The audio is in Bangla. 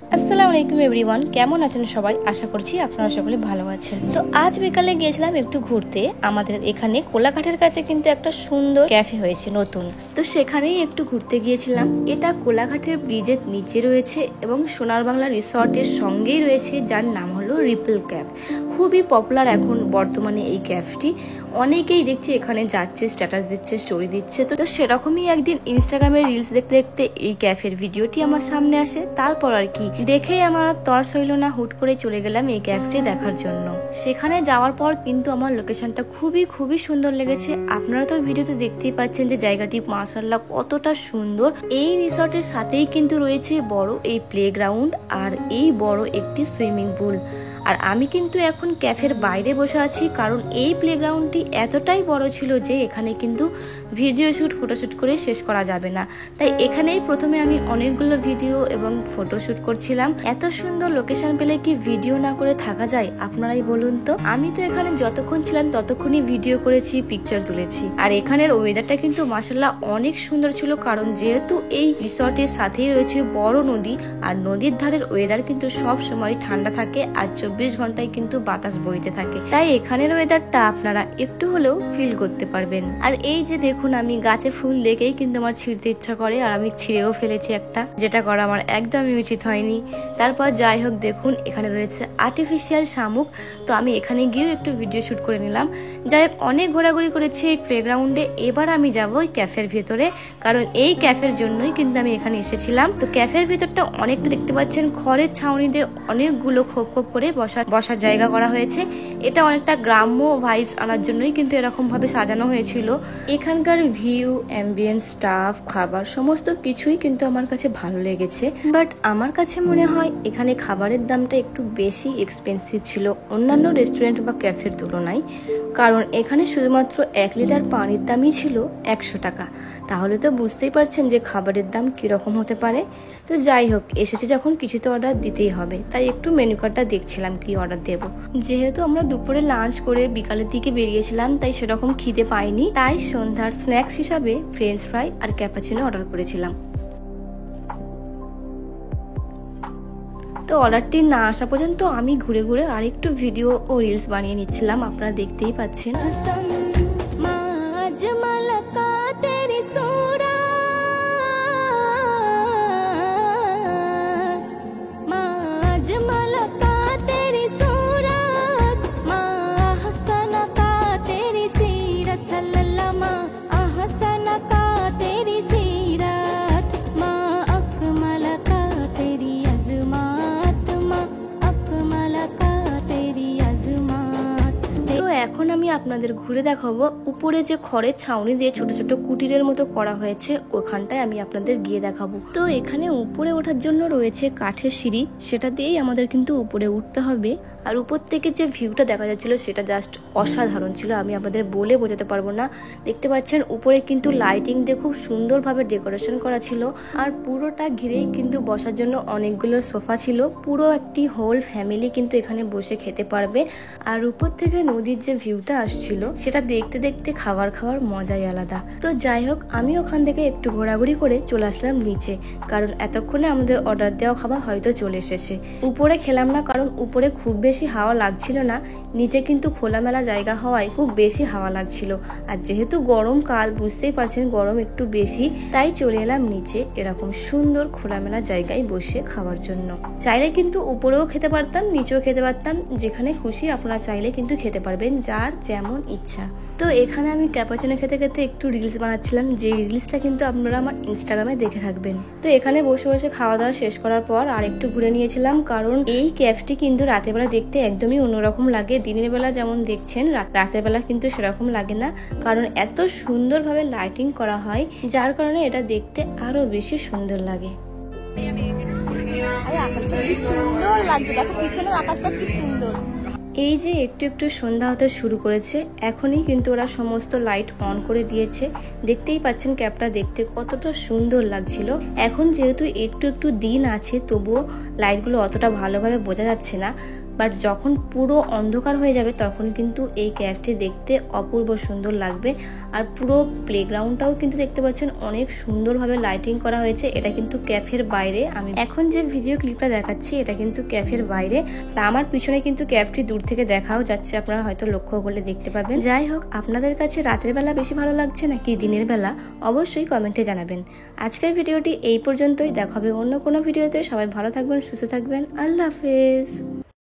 আসসালামু আলাইকুম এভরিওয়ান, কেমন আছেন সবাই? আশা করছি আপনারা সকলে ভালো আছেন। তো আজ বিকালে গিয়েছিলাম একটু ঘুরতে। আমাদের এখানে কোলাঘাটের কাছে কিন্তু একটা সুন্দর ক্যাফে হয়েছে নতুন, তো সেখানেই একটু ঘুরতে গিয়েছিলাম। এটা কোলাঘাটের ব্রিজের নিচে রয়েছে এবং সোনার বাংলা রিসর্টের সঙ্গেই রয়েছে, যার নাম হলো রিপল ক্যাফ। খুবই পপুলার এখন বর্তমানে এই ক্যাফটি। অনেকেই দেখছি এখানে যাচ্ছে, স্ট্যাটাস দিচ্ছে, স্টোরি দিচ্ছে। তো সেরকমই একদিন ইনস্টাগ্রামে রিলস দেখতে দেখতে এই ক্যাফের ভিডিওটি আমার সামনে আসে। তারপর আর কি দেখেই আমার তর্স হইল না, হুট করে চলে গেলাম এই ক্যাফটি দেখার জন্য। সেখানে যাওয়ার পর কিন্তু আমার লোকেশনটা খুবই সুন্দর লেগেছে। আপনারা তো ভিডিওতে দেখতেই পাচ্ছেন যে জায়গাটি মাশাআল্লাহ কতটা সুন্দর। এই রিসর্টের সাথেই কিন্তু রয়েছে বড় এই প্লেগ্রাউন্ড আর এই বড় একটি সুইমিং পুল। আর আমি কিন্তু এখন ক্যাফের বাইরে বসে আছি, কারণ এই প্লেগ্রাউন্ডটি এতটাই বড় ছিল যে এখানে কিন্তু ভিডিও শ্যুট ফটোশ্যুট করে শেষ করা যাবে না। তাই এখানেই প্রথমে আমি অনেকগুলো ভিডিও এবং ফটোশ্যুট করছিলাম। এত সুন্দর লোকেশন পেলে কি ভিডিও না করে থাকা যায়? আপনারাই বলুন তো। আমি তো এখানে যতক্ষণ ছিলাম ততক্ষণই ভিডিও করেছি, পিকচার তুলেছি। আর এখানের ওয়েদারটা কিন্তু মাশাআল্লাহ অনেক সুন্দর ছিল, কারণ যেহেতু এই রিসর্টের সাথেই রয়েছে বড় নদী, আর নদীর ধারের ওয়েদার কিন্তু সব সময় ঠান্ডা থাকে আর 24 ঘন্টায় কিন্তু বাতাস বইতে থাকে। তাই এখানের ওয়েদারটা আপনারা একটু হলেও ফিল করতে পারবেন। আর এই যে দেখুন, আমি গাছে ফুল দেখেই কিন্তু আমার ছিঁড়তে ইচ্ছা করে, আর আমি ছিঁড়েও ফেলেছি একটা, যেটা করা আমার একদমই উচিত হয়নি। তারপর যাই হোক, দেখুন এখানে রয়েছে আর্টিফিশিয়াল শামুক। তো আমি এখানে গিয়েও একটু ভিডিও শুট করে নিলাম। যাই হোক, অনেক ঘোরাঘুরি করেছি এই প্লেগ্রাউন্ডে। এবার আমি যাবো ওই ক্যাফের ভেতরে, কারণ এই ক্যাফের জন্যই কিন্তু আমি এখানে এসেছিলাম। তো ক্যাফের ভেতরটা অনেকটা দেখতে পাচ্ছেন খড়ের ছাউনিতে অনেকগুলো খোপ খোপ করে বসার জায়গা করা হয়েছে। এটা অনেকটা গ্রাম্য ভাইবস আনার জন্যই কিন্তু এরকম ভাবে সাজানো হয়েছিল। এখানকার ভিউ, অ্যাম্বিয়েন্স, স্টাফ, খাবার সমস্ত কিছুই কিন্তু আমার কাছে ভালো লেগেছে। বাট আমার কাছে মনে হয় এখানে খাবারের দামটা একটু বেশি এক্সপেন্সিভ ছিল অন্যান্য রেস্টুরেন্ট বা ক্যাফের তুলনায়, কারণ এখানে শুধুমাত্র 1 লিটার পানির দামই ছিল 100 টাকা। তাহলে তো বুঝতেই পারছেন যে খাবারের দাম কিরকম হতে পারে। তো যাই হোক, এসেছে যখন কিছু তো অর্ডার দিতেই হবে, তাই একটু মেনু কার্ডটা দেখছিলাম কি অর্ডার দেব। যেহেতু আমরা দুপুরে লাঞ্চ করে বিকালের দিকে বেরিয়েছিলাম, তাই সেরকম খিদে পাইনি। তাই সন্ধ্যার স্ন্যাক্স হিসাবে ফ্রেঞ্চ ফ্রাই আর ক্যাপাচিনো অর্ডার করেছিলাম। তো অর্ডারটি না আসা পর্যন্ত আমি ঘুরে ঘুরে আরেকটু ভিডিও ও রিলস বানিয়ে নিচ্ছিলাম, আপনারা দেখতেই পাচ্ছেন। এখন আমি আপনাদের ঘুরে দেখাবো উপরে যে খড়ের ছাউনি দিয়ে ছোট ছোট কুটিরের মতো করা হয়েছে, ওখানটায় আমি আপনাদের গিয়ে দেখাবো। তো এখানে উপরে ওঠার জন্য রয়েছে কাঠের সিঁড়ি, সেটা দিয়েই আমাদের কিন্তু উপরে উঠতে হবে। আর উপর থেকে যে ভিউটা দেখা যাচ্ছিল সেটা জাস্ট অসাধারণ ছিল, আমি আপনাদের বলে বোঝাতে পারবো না। দেখতে পাচ্ছেন উপরে কিন্তু লাইটিং দিয়ে খুব সুন্দরভাবে ডেকোরেশন করা ছিল, আর পুরোটা ঘিরেই কিন্তু বসার জন্য অনেকগুলো সোফা ছিল। পুরো একটি হোল ফ্যামিলি কিন্তু এখানে বসে খেতে পারবে। আর উপর থেকে নদীর যে ভিউটা আসছিল সেটা দেখতে দেখতে খাবার খাওয়ার মজাই আলাদা। তো যাই হোক, আমি ওখান থেকে একটু ঘোরাঘুরি করে চলে আসলাম নিচে, কারণ এতক্ষণে আমাদের অর্ডার দেওয়া খাবার হয়তো চলে এসেছে। উপরে খেলাম না, কারণ উপরে খুব বেশি হাওয়া লাগছিল না, নিচে কিন্তু খোলামেলা জায়গা হওয়ায় খুব বেশি হাওয়া লাগছিল। আর যেহেতু গরমকাল, বুঝতেই পারছেন গরম একটু বেশি, তাই চলে এলাম নিচে এরকম সুন্দর খোলামেলা জায়গায় বসে খাওয়ার জন্য। চাইলে কিন্তু উপরেও খেতে পারতাম, নিচেও খেতে পারতাম, যেখানে খুশি আপনারা চাইলে কিন্তু খেতে পারবেন, যার যেমন ইচ্ছা। তো এখানে আমি ক্যাপাচিনো খেতে খেতে একটু রিলস বানাচ্ছিলাম, যে রিলসটা কিন্তু আপনারা আমার ইনস্টাগ্রামে দেখে থাকবেন। তো এখানে বসে বসে খাওয়া দাওয়া শেষ করার পর আর একটু ঘুরে নিয়েছিলাম, কারণ এই ক্যাফটি কিন্তু রাতের বেলা দেখতে একদমই অন্যরকম লাগে। দিনের বেলা যেমন দেখছেন, রাতের বেলা কিন্তু সেরকম লাগে না, কারণ এত সুন্দরভাবে লাইটিং করা হয়, যার কারণে এটা দেখতে আরো বেশি সুন্দর লাগে। আকাশটা কি সুন্দর লাগছে, দেখো পিছনের আকাশটা কি সুন্দর। এই যে একটু একটু সন্ধ্যা হতে শুরু করেছে, এখনই কিন্তু ওরা সমস্ত লাইট অন করে দিয়েছে। দেখতেই পাচ্ছেন ক্যাপটা দেখতে কতটা সুন্দর লাগছিল। এখন যেহেতু একটু একটু দিন আছে, তবুও লাইটগুলো অতটা ভালোভাবে বোঝা যাচ্ছে না, বাট যখন পুরো অন্ধকার হয়ে যাবে তখন কিন্তু এই ক্যাফটি দেখতে অপূর্ব সুন্দর লাগবে। আর পুরো প্লেগ্রাউন্ডটাও কিন্তু দেখতে পাচ্ছেন অনেক সুন্দরভাবে লাইটিং করা হয়েছে। এটা কিন্তু ক্যাফের বাইরে, আমি এখন যে ভিডিও ক্লিপটা দেখাচ্ছি এটা কিন্তু ক্যাফের বাইরে। আমার পিছনে কিন্তু ক্যাফটি দূর থেকে দেখাও যাচ্ছে, আপনারা হয়তো লক্ষ্য করলে দেখতে পাবেন। যাই হোক, আপনাদের কাছে রাতের বেলা বেশি ভালো লাগছে নাকি দিনের বেলা অবশ্যই কমেন্টে জানাবেন। আজকের ভিডিওটি এই পর্যন্তই, দেখা হবে অন্য কোনো ভিডিওতে। সবাই ভালো থাকবেন, সুস্থ থাকবেন, আল্লাহ হাফেজ।